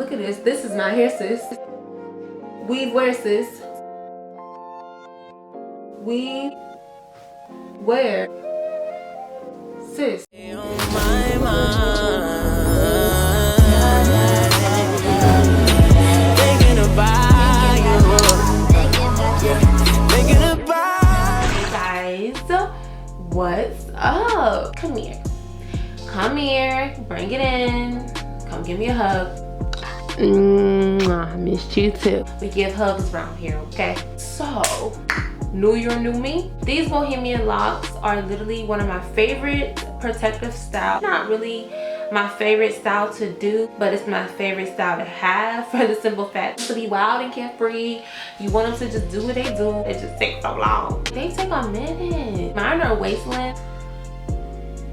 Look at this. This is my hair, sis. Weave wear, sis. Weave wear, sis. Hey guys, what's up? Come here. Come here. Bring it in. Come give me a hug. I missed you too. We give hugs around here, okay? So, new year, new me. These Bohemian Locs are literally one of my favorite protective styles. Not really my favorite style to do, but it's my favorite style to have for the simple fact to be wild and carefree. You want them to just do what they do. It just takes so long. They take a minute. Mine are waist length.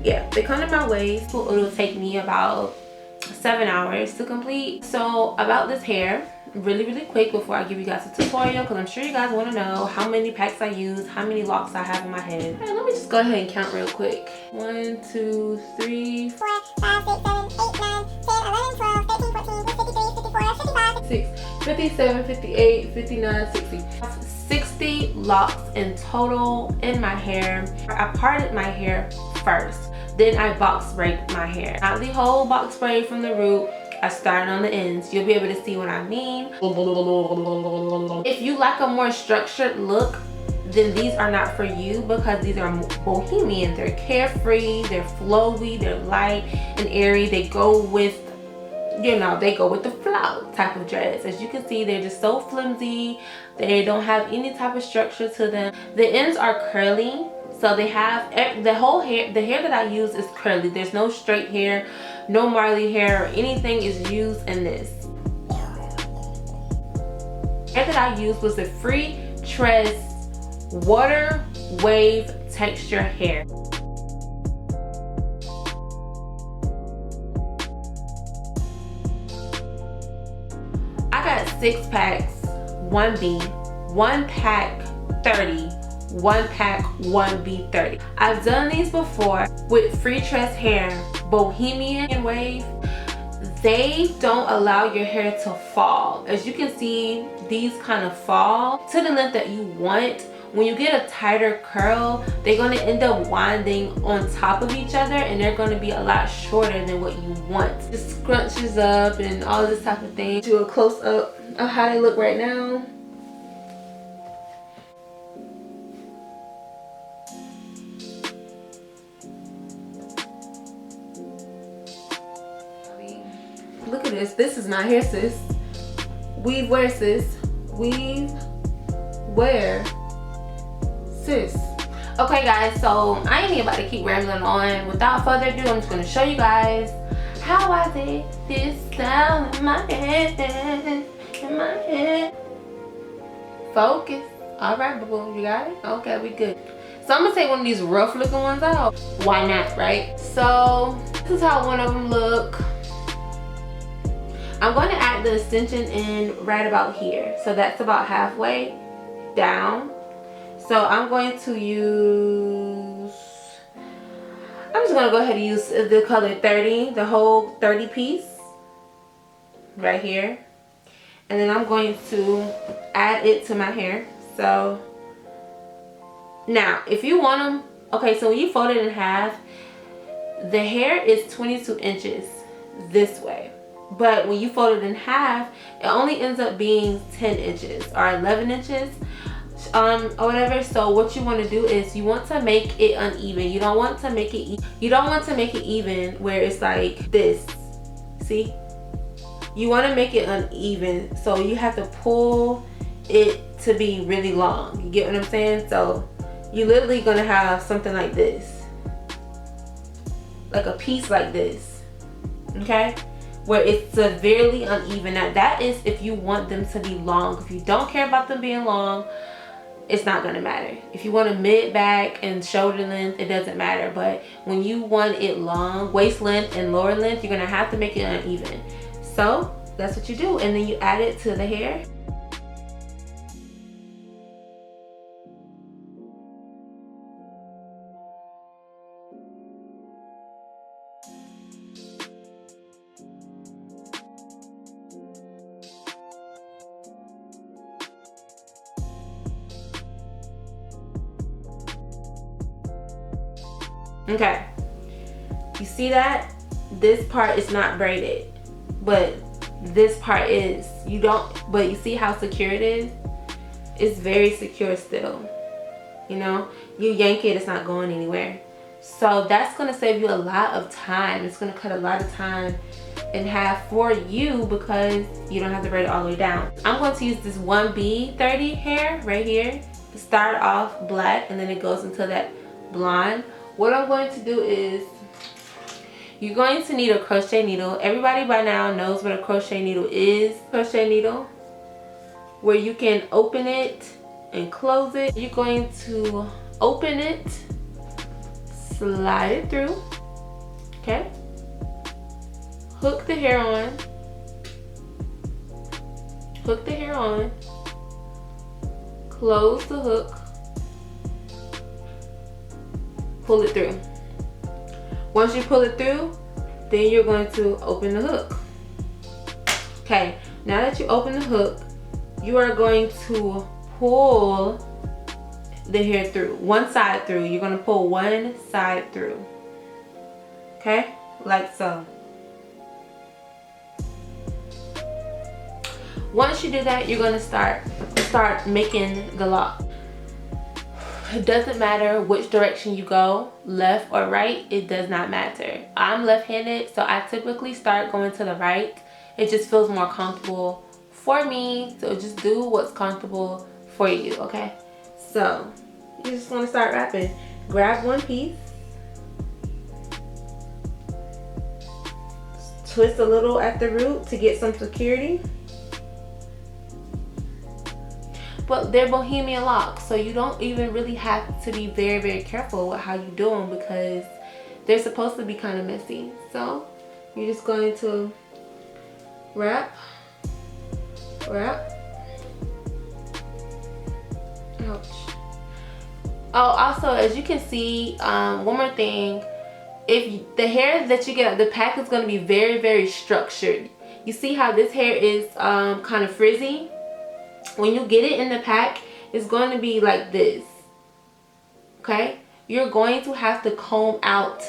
Yeah, they come to my waist. It'll take me about 7 hours to complete. So about this hair, really quick before I give you guys a tutorial, because I'm sure you guys want to know how many packs I use, how many locks I have in my head. Right, let me just go ahead and count real quick. 1, 2, 3, 4, 5, 6, 7, 8, 9, 10, 11, 12, 13, 14, 53, 54, 55, 56, 57, 58, 59, 60. 60 locks in total in my hair. I parted my hair first. Then I box sprayed my hair. Not the whole box spray from the root. I started on the ends. You'll be able to see what I mean. If you like a more structured look, then these are not for you, because these are bohemian. They're carefree, they're flowy, they're light and airy. They go with, you know, they go with the flow type of dreads. As you can see, they're just so flimsy. They don't have any type of structure to them. The ends are curly. So they have the whole hair, the hair that I use is curly. There's no straight hair, no Marley hair or anything is used in this. Hair that I used was the Freetress water wave texture hair. I got 6 packs, 1B, 1 pack 30. 1 pack 1B30. I've done these before with Freetress hair, Bohemian wave. They don't allow your hair to fall. As you can see, these kind of fall to the length that you want. When you get a tighter curl, they're going to end up winding on top of each other, and they're going to be a lot shorter than what you want. It scrunches up and all this type of thing. Do a close up of how they look right now. Look at this. This is my hair, sis. Weave wear, sis. Weave wear, sis. Okay guys, so I ain't about to keep rambling on. Without further ado, I'm just going to show you guys how I did this style in my head. In my head. Focus. Alright, boo-boo. You got it? Okay, we good. So I'm going to take one of these rough looking ones out. Why not, right? So this is how one of them look. I'm going to add the extension in right about here. So that's about halfway down. So I'm going to use, I'm just going to go ahead and use the color 30, the whole 30 piece right here. And then I'm going to add it to my hair. So now if you want them, okay, so when you fold it in half, the hair is 22 inches this way. But when you fold it in half, it only ends up being 10 inches or 11 inches or whatever. So what you want to do is you want to make it uneven. You don't want to make it even where it's like this. See? You want to make it uneven, so you have to pull it to be really long. You get what I'm saying? So you're literally going to have something like this, like a piece like this, okay, where it's severely uneven. Now that is if you want them to be long. If you don't care about them being long, it's not gonna matter. If you want a mid back and shoulder length, it doesn't matter. But when you want it long, waist length and lower length, you're gonna have to make it uneven. So that's what you do, and then you add it to the hair. Okay, you see that? This part is not braided, but this part is. You don't, but you see how secure it is? It's very secure still. You know, you yank it, it's not going anywhere. So that's gonna save you a lot of time. It's gonna cut a lot of time in half for you because you don't have to braid it all the way down. I'm going to use this 1B30 hair right here. Start off black and then it goes into that blonde. What I'm going to do is, you're going to need a crochet needle. Everybody by now knows what a crochet needle is. Crochet needle where you can open it and close it. You're going to open it, slide it through, okay? Hook the hair on. Hook the hair on. Close the hook. Pull it through. Once you pull it through, then you're going to open the hook. Okay, now that you open the hook, you are going to pull the hair through, one side through. You're going to pull one side through. Okay, like so. Once you do that, you're going to start making the lock. It doesn't matter which direction you go, left or right, it does not matter. I'm left-handed, so I typically start going to the right. It just feels more comfortable for me, so just do what's comfortable for you, okay? So, you just want to start wrapping. Grab one piece. Twist a little at the root to get some security. But they're Bohemian Locs, so you don't even really have to be very, very careful with how you do them because they're supposed to be kind of messy. So you're just going to wrap, wrap. Ouch. Oh, also, as you can see, one more thing. If the hair that you get, the pack is going to be very, very structured. You see how this hair is kind of frizzy? When you get it in the pack, it's going to be like this. Okay? You're going to have to comb out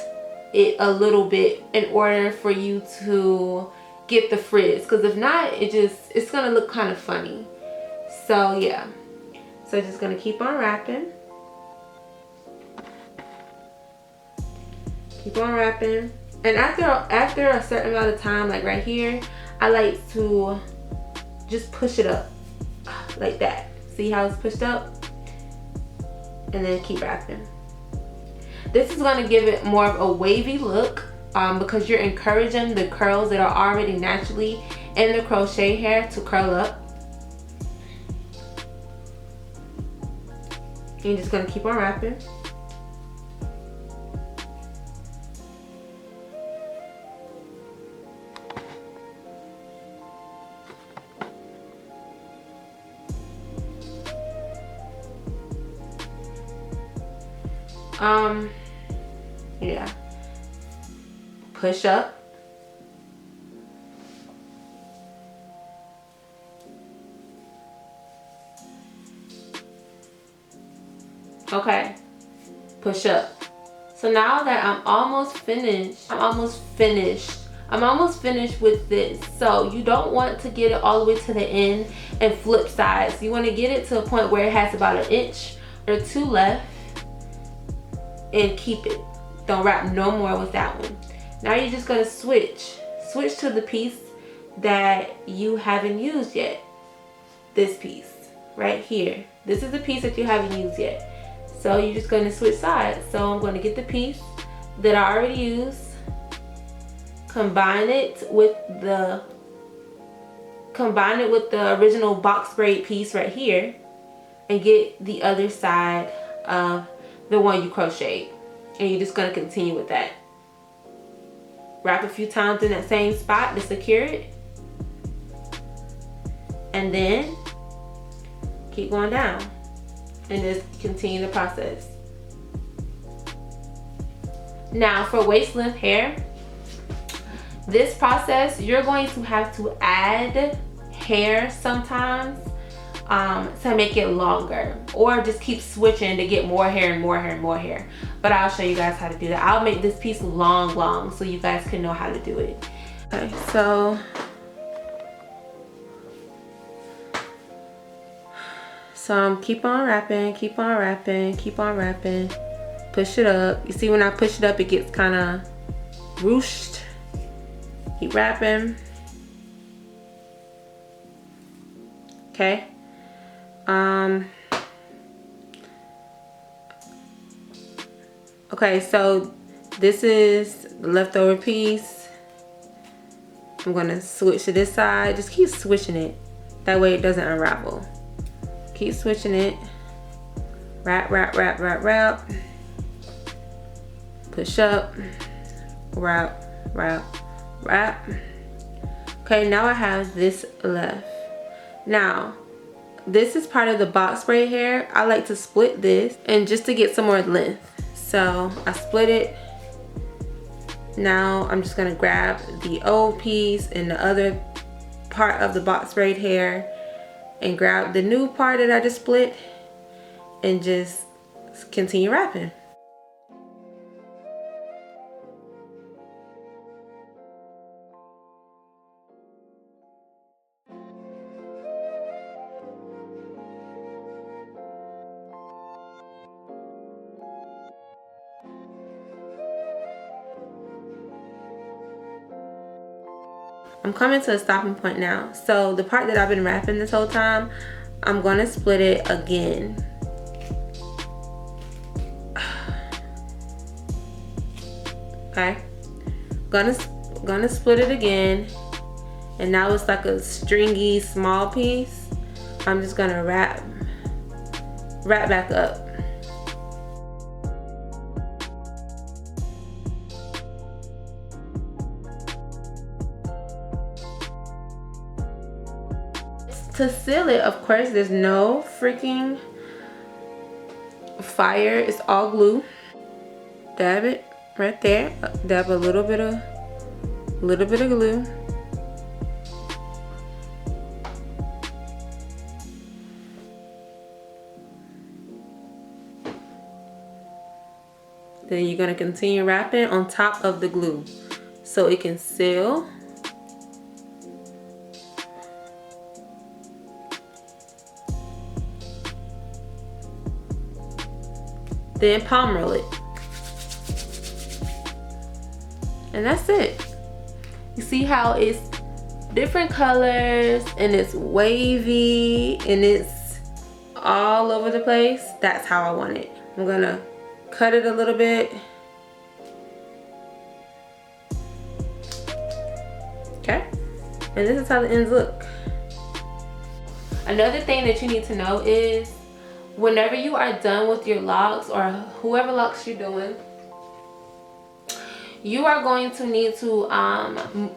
it a little bit in order for you to get the frizz. Because if not, it's going to look kind of funny. So, yeah. So, just going to keep on wrapping. Keep on wrapping. And after a certain amount of time, like right here, I like to just push it up. Like that. See how it's pushed up? And then keep wrapping. This is going to give it more of a wavy look because you're encouraging the curls that are already naturally in the crochet hair to curl up. And you're just going to keep on wrapping. Yeah, push up, okay, push up. So now that I'm almost finished with this. So you don't want to get it all the way to the end and flip sides. You want to get it to a point where it has about 1 inch or 2 left and keep it. Don't wrap no more with that one. Now you're just gonna switch to the piece that you haven't used yet. This piece right here. This is the piece that you haven't used yet. So you're just gonna switch sides. So I'm gonna get the piece that I already used, combine it with the original box braid piece right here, and get the other side of the one you crocheted. And you're just going to continue with that. Wrap a few times in that same spot to secure it. And then keep going down. And just continue the process. Now for waist length hair, this process you're going to have to add hair sometimes to make it longer, or just keep switching to get more hair and more hair and more hair. But I'll show you guys how to do that. I'll make this piece long so you guys can know how to do it. Okay, so keep on wrapping, keep on wrapping, keep on wrapping. Push it up. You see when I push it up, it gets kind of ruched. Keep wrapping. Okay. Okay, so this is the leftover piece. I'm gonna switch to this side. Just keep switching it. That way it doesn't unravel. Keep switching it. Wrap, wrap, wrap, wrap, wrap. Push up. Wrap, wrap, wrap. Okay, now I have this left. Now, this is part of the box braid hair. I like to split this and just to get some more length. So I split it. Now I'm just gonna grab the old piece and the other part of the box braid hair and grab the new part that I just split and just continue wrapping. I'm coming to a stopping point now. So the part that I've been wrapping this whole time, I'm gonna split it again. Okay, gonna split it again, and now it's like a stringy small piece. I'm just gonna wrap back up. To seal it, of course, there's no freaking fire. It's all glue. Dab it right there. Dab a little bit of glue. Then you're gonna continue wrapping on top of the glue so it can seal. Then palm roll it. And that's it. You see how it's different colors and it's wavy and it's all over the place? That's how I want it. I'm gonna cut it a little bit. Okay, and this is how the ends look. Another thing that you need to know is whenever you are done with your locks, or whoever locks you're doing, you are going to need to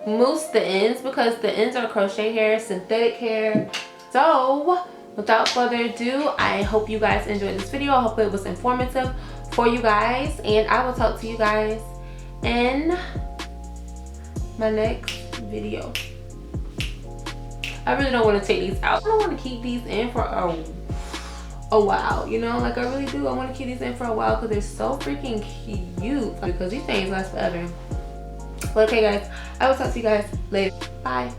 mousse the ends, because the ends are crochet hair, synthetic hair. So without further ado, I hope you guys enjoyed this video. I hope it was informative for you guys, and I will talk to you guys in my next video. I really don't want to take these out. I don't want to keep these in for a while, you know, like I really do. I want to keep these in for a while because they're so freaking cute, because these things last forever. But okay guys, I will talk to you guys later. Bye.